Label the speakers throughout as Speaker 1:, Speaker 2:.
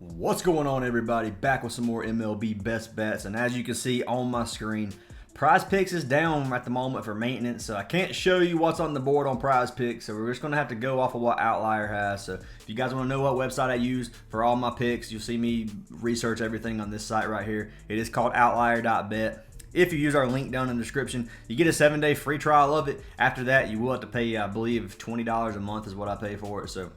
Speaker 1: What's going on, everybody? Back with some more MLB best bets, and as you can see on my screen, Prizepicks is down at the moment for maintenance, so I can't show you what's on the board on Prizepicks, so we're just going to have to go off of what OUTLIER has. So if you guys want to know what website I use for all my picks, you'll see me research everything on this site right here. It is called outlier.bet. If you use our link down in the description, you get a 7-day free trial of it. After that, you will have to pay, I believe, $20 a month is what I pay for it. So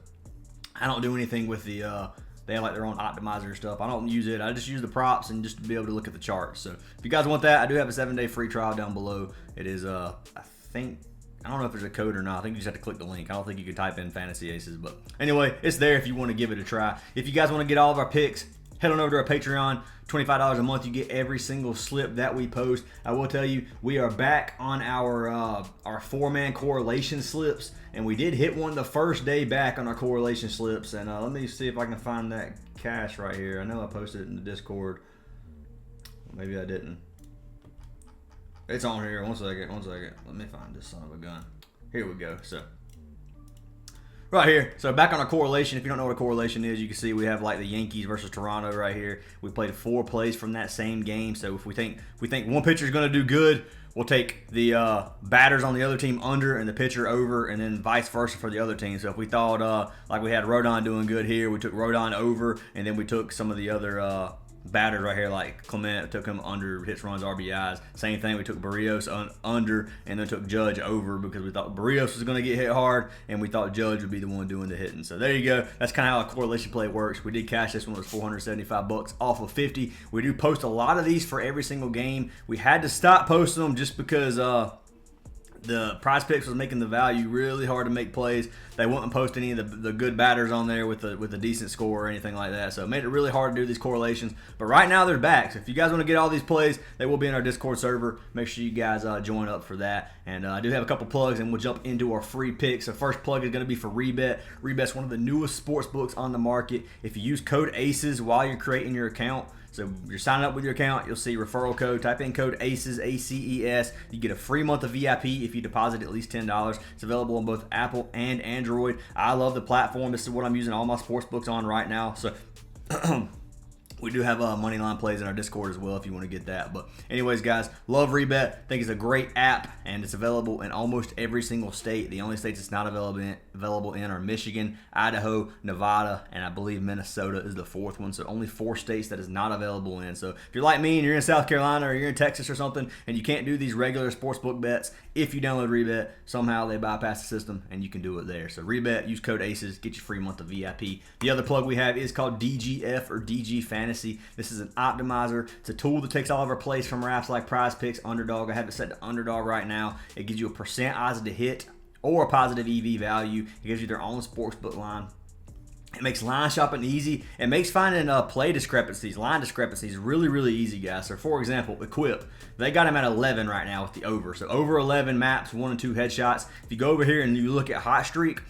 Speaker 1: I don't do anything with the they have like their own optimizer and stuff. I don't use it. I just use the props and just to be able to look at the charts. So if you guys want that, I do have a 7-day free trial down below. It is, I don't know if there's a code or not. I think you just have to click the link. I don't think you can type in Fantasy Aces. But anyway, it's there if you want to give it a try. If you guys want to get all of our picks, head on over to our Patreon. $25 a month, you get every single slip that we post. I will tell you, we are back on our 4-man correlation slips, and we did hit one the first day back on our correlation slips. And let me see if I can find that cash right here. I know I posted it in the Discord. Maybe I didn't. It's on here. One second. Let me find this son of a gun. Here we go. So right here, so back on our correlation. If you don't know what a correlation is, you can see we have like the Yankees versus Toronto right here. We played 4 plays from that same game. So if we think one pitcher is going to do good, we'll take the batters on the other team under and the pitcher over, and then vice versa for the other team. So if we thought like we had Rodon doing good here, we took Rodon over, and then we took some of the other batters right here, like Clement, took him under hits, runs, RBIs. Same thing, we took Barrios under and then took Judge over because we thought Barrios was going to get hit hard and we thought Judge would be the one doing the hitting. So there you go. That's kind of how a correlation play works. We did cash this one. It was $475 off of 50. We do post a lot of these for every single game. We had to stop posting them just because the Prizepicks was making the value really hard to make plays. They wouldn't post any of the good batters on there with a decent score or anything like that. So it made it really hard to do these correlations. But right now they're back. So if you guys want to get all these plays, they will be in our Discord server. Make sure you guys join up for that. And I do have a couple plugs, and we'll jump into our free picks. So first plug is going to be for Rebet. Rebet's one of the newest sports books on the market. If you use code ACES while you're creating your account, so you're signing up with your account, you'll see referral code. Type in code ACES, ACES. You get a free month of VIP if you deposit at least $10. It's available on both Apple and Android. I love the platform. This is what I'm using all my sports books on right now. So we do have money line plays in our Discord as well if you want to get that. But anyways, guys, love Rebet. Think it's a great app, and it's available in almost every single state. The only states it's not available in are Michigan, Idaho, Nevada, and I believe Minnesota is the 4th one. So only 4 states that is not available in. So if you're like me and you're in South Carolina or you're in Texas or something and you can't do these regular sportsbook bets, if you download Rebet, somehow they bypass the system and you can do it there. So Rebet, use code ACES, get your free month of VIP. The other plug we have is called DGF or DG Fantasy. This is an optimizer. It's a tool that takes all of our plays from apps like Prizepicks, Underdog. I have it set to Underdog right now. It gives you a percent odds to hit or a positive EV value. It gives you their own sportsbook line. It makes line shopping easy. It makes finding play discrepancies, line discrepancies really, really easy, guys. So, for example, Equip, they got him at 11 right now with the over. So, over 11 maps, 1 and 2 headshots. If you go over here and you look at Hot Streak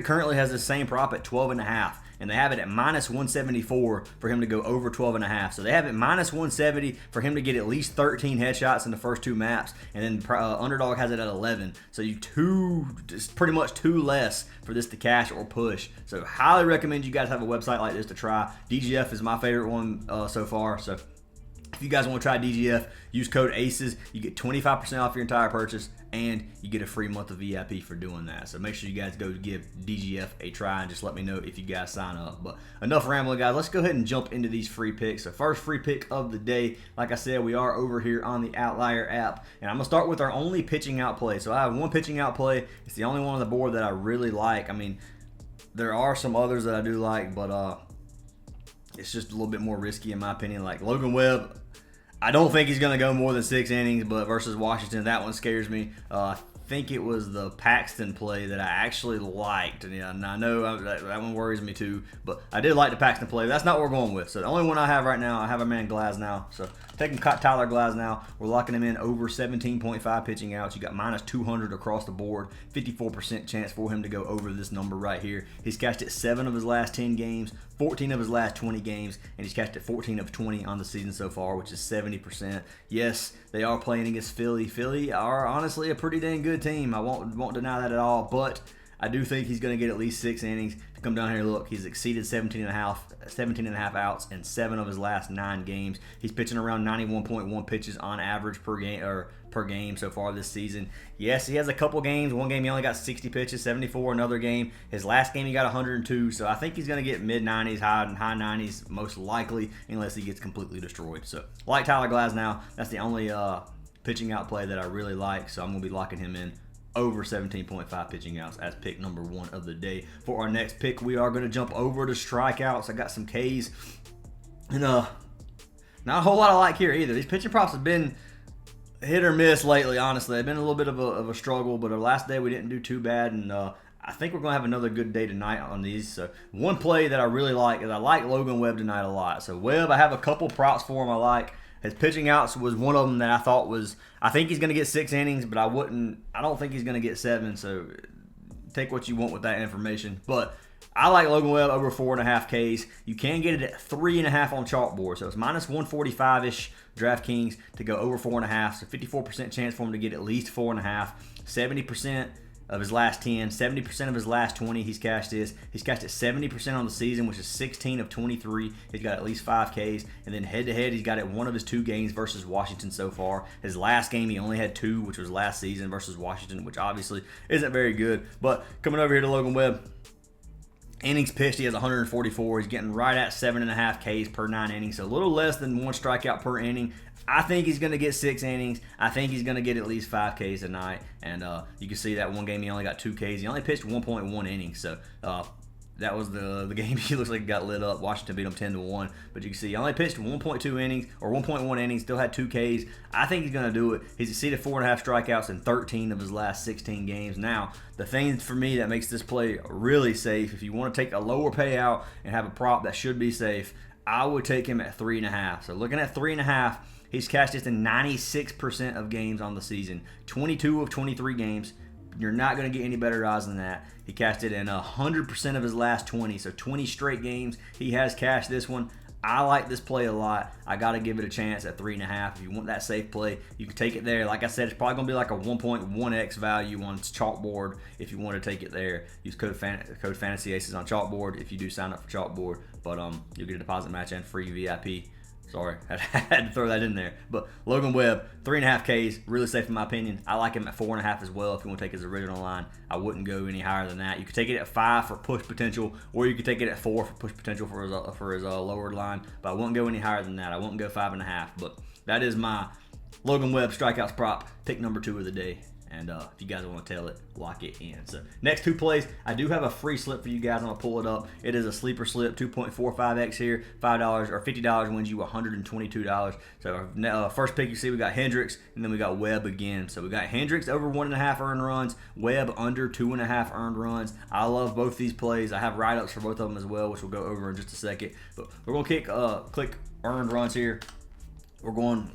Speaker 1: currently has the same prop at 12.5. And they have it at minus 174 for him to go over 12.5. So they have it minus 170 for him to get at least 13 headshots in the first 2 maps. And then Underdog has it at 11. So it's pretty much 2 less for this to cash or push. So highly recommend you guys have a website like this to try. DGF is my favorite one so far. So if you guys want to try DGF, use code ACES. You get 25% off your entire purchase, and you get a free month of VIP for doing that. So make sure you guys go give DGF a try and just let me know if you guys sign up. But enough rambling, guys. Let's go ahead and jump into these free picks. So first free pick of the day, like I said, we are over here on the OUTLIER app, and I'm going to start with our only pitching out play. So I have one pitching out play. It's the only one on the board that I really like. I mean, there are some others that I do like, but it's just a little bit more risky in my opinion. Like Logan Webb, I don't think he's going to go more than 6 innings, but versus Washington, that one scares me. I think it was the Paxton play that I actually liked. And I know that one worries me too, but I did like the Paxton play. That's not what we're going with. So the only one I have right now, I have a man Glasnow. So taking Tyler Glasnow, we're locking him in over 17.5 pitching outs. You got minus 200 across the board, 54% chance for him to go over this number right here. He's cashed it 7 of his last 10 games, 14 of his last 20 games, and he's cashed it 14 of 20 on the season so far, which is 70%. Yes, they are playing against Philly. Philly are honestly a pretty dang good team. I won't deny that at all, but I do think he's going to get at least 6 innings. To come down here, look, he's exceeded 17 and a half outs in 7 of his last 9 games. He's pitching around 91.1 pitches on average per game so far this season. Yes, he has a couple games. One game he only got 60 pitches, 74 another game. His last game he got 102, so I think he's going to get mid-90s, high 90s most likely, unless he gets completely destroyed. So, like Tyler Glasnow, that's the only pitching out play that I really like, so I'm going to be locking him in over 17.5 pitching outs as pick number 1 of the day. For our next pick, we are going to jump over to strikeouts. I got some Ks, and not a whole lot I like here either. These pitching props have been hit or miss lately, honestly. They've been a little bit of a struggle, but our last day we didn't do too bad, and I think we're going to have another good day tonight on these. So one play that I really like is I like Logan Webb tonight a lot. So Webb, I have a couple props for him I like. His pitching outs was one of them that I thought was, I think he's going to get 6 innings, but I don't think he's going to get 7, so take what you want with that information. But I like Logan Webb over 4.5 Ks. You can get it at 3.5 on chalkboard, so it's minus 145-ish DraftKings to go over 4.5, so 54% chance for him to get at least 4.5, 70% of his last 10, 70% of his last 20, he's cashed this. He's cashed it 70% on the season, which is 16 of 23. He's got at least 5 Ks. And then head-to-head, he's got it one of his 2 games versus Washington so far. His last game, he only had 2, which was last season versus Washington, which obviously isn't very good. But coming over here to Logan Webb, innings pitched, he has 144. He's getting right at 7.5 Ks per 9 innings, so a little less than 1 strikeout per inning. I think he's going to get 6 innings. I think he's going to get at least 5 Ks tonight. And you can see that one game he only got 2 Ks. He only pitched 1.1 innings. So that was the game he looks like he got lit up. Washington beat him 10-1. But you can see he only pitched 1.2 innings or 1.1 innings. Still had 2 Ks. I think he's going to do it. He's exceeded 4.5 strikeouts in 13 of his last 16 games. Now, the thing for me that makes this play really safe, if you want to take a lower payout and have a prop that should be safe, I would take him at 3.5. So looking at 3.5, he's cashed this in 96% of games on the season. 22 of 23 games. You're not going to get any better odds than that. He cashed it in 100% of his last 20. So 20 straight games, he has cashed this one. I like this play a lot. I got to give it a chance at 3.5. If you want that safe play, you can take it there. Like I said, it's probably going to be like a 1.1x value on chalkboard if you want to take it there. Use code Fantasy Aces on chalkboard if you do sign up for chalkboard. But you'll get a deposit match and free VIP. Sorry, I had to throw that in there. But Logan Webb, 3.5 Ks, really safe in my opinion. I like him at 4.5 as well if you want to take his original line. I wouldn't go any higher than that. You could take it at 5 for push potential, or you could take it at 4 for push potential for his lowered line. But I wouldn't go any higher than that. I wouldn't go 5.5. But that is my Logan Webb strikeouts prop, pick number 2 of the day. And if you guys want to tail it, lock it in. So next 2 plays, I do have a free slip for you guys. I'm going to pull it up. It is a sleeper slip, 2.45x here. $5 or $50 wins you $122. So first pick you see we got Hendricks, and then we got Webb again. So we got Hendricks over 1.5 earned runs, Webb under 2.5 earned runs. I love both these plays. I have write-ups for both of them as well, which we'll go over in just a second. But we're going to click earned runs here. We're going...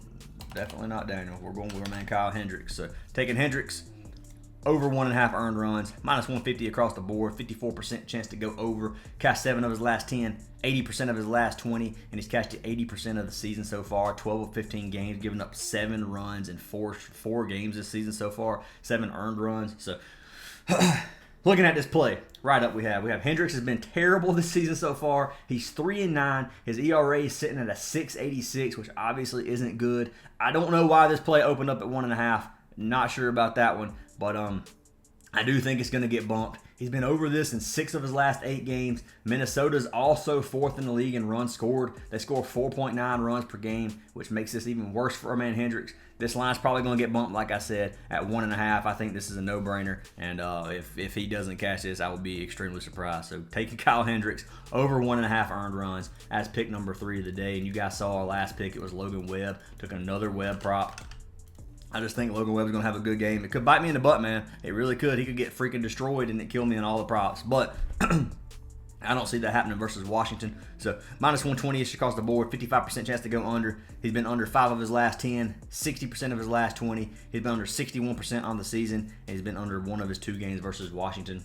Speaker 1: Definitely not Daniel. We're going with our man Kyle Hendricks. So taking Hendricks over 1.5 earned runs, minus 150 across the board, 54% chance to go over. Cashed 7 of his last 10, 80% of his last 20, and he's cashed it 80% of the season so far. 12 of 15 games, giving up 7 runs in four games this season so far. 7 earned runs. So looking at this play, right up we have Hendricks has been terrible this season so far. He's 3-9. His ERA is sitting at a 6.86, which obviously isn't good. I don't know why this play opened up at 1.5. Not sure about that one, but I do think it's going to get bumped. He's been over this in 6 of his last 8 games. Minnesota's also 4th in the league in runs scored. They score 4.9 runs per game, which makes this even worse for our man Hendricks. This line's probably going to get bumped, like I said, at 1.5. I think this is a no-brainer, and if he doesn't catch this, I will be extremely surprised. So taking Kyle Hendricks over 1.5 earned runs as pick number 3 of the day. And you guys saw our last pick. It was Logan Webb. Took another Webb prop. I just think Logan Webb's going to have a good game. It could bite me in the butt, man. It really could. He could get freaking destroyed and it kill me in all the props. But I don't see that happening versus Washington. So minus 120-ish across the board, 55% chance to go under. He's been under 5 of his last 10, 60% of his last 20. He's been under 61% on the season, and he's been under 1 of his 2 games versus Washington.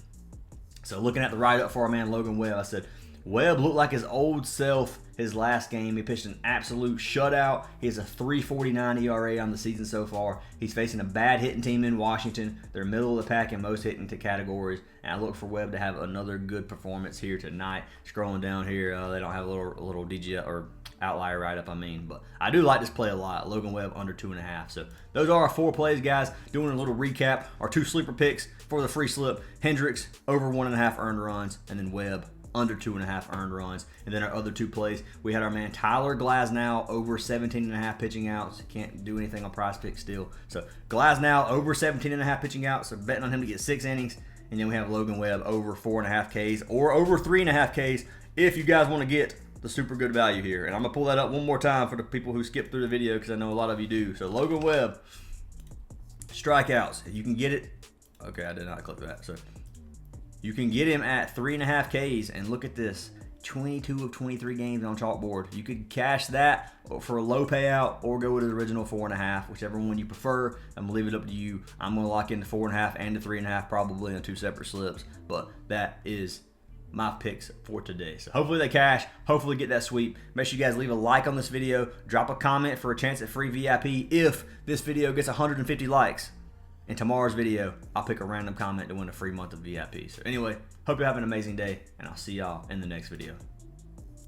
Speaker 1: So looking at the write-up for our man Logan Webb, I said Webb looked like his old self his last game. He pitched an absolute shutout. He has a 3.49 ERA on the season so far. He's facing a bad hitting team in Washington. They're middle of the pack in most hitting categories. And I look for Webb to have another good performance here tonight. Scrolling down here, they don't have a little DGF or outlier write-up, but I do like this play a lot. Logan Webb under 2.5. So those are our 4 plays, guys. Doing a little recap. Our 2 sleeper picks for the free slip. Hendricks over 1.5 earned runs, and then Webb under 2.5 earned runs. And then our other 2 plays, we had our man Tyler Glasnow over 17.5 pitching outs. Can't do anything on Prizepicks still. So Glasnow over 17.5 pitching outs. So betting on him to get 6 innings. And then we have Logan Webb over 4.5 Ks or over 3.5 Ks if you guys want to get the super good value here. And I'm going to pull that up one more time for the people who skip through the video because I know a lot of you do. So Logan Webb, strikeouts. You can get it. Okay, I did not click that. So you can get him at 3.5 Ks, and look at this, 22 of 23 games on chalkboard. You could cash that for a low payout or go with the original 4.5, whichever one you prefer. I'm gonna leave it up to you. I'm gonna lock in the 4.5 and the 3.5 probably on 2 separate slips, but that is my picks for today. So hopefully they cash, hopefully get that sweep. Make sure you guys leave a like on this video, drop a comment for a chance at free VIP if this video gets 150 likes. In tomorrow's video, I'll pick a random comment to win a free month of VIP. So anyway, hope you have an amazing day, and I'll see y'all in the next video.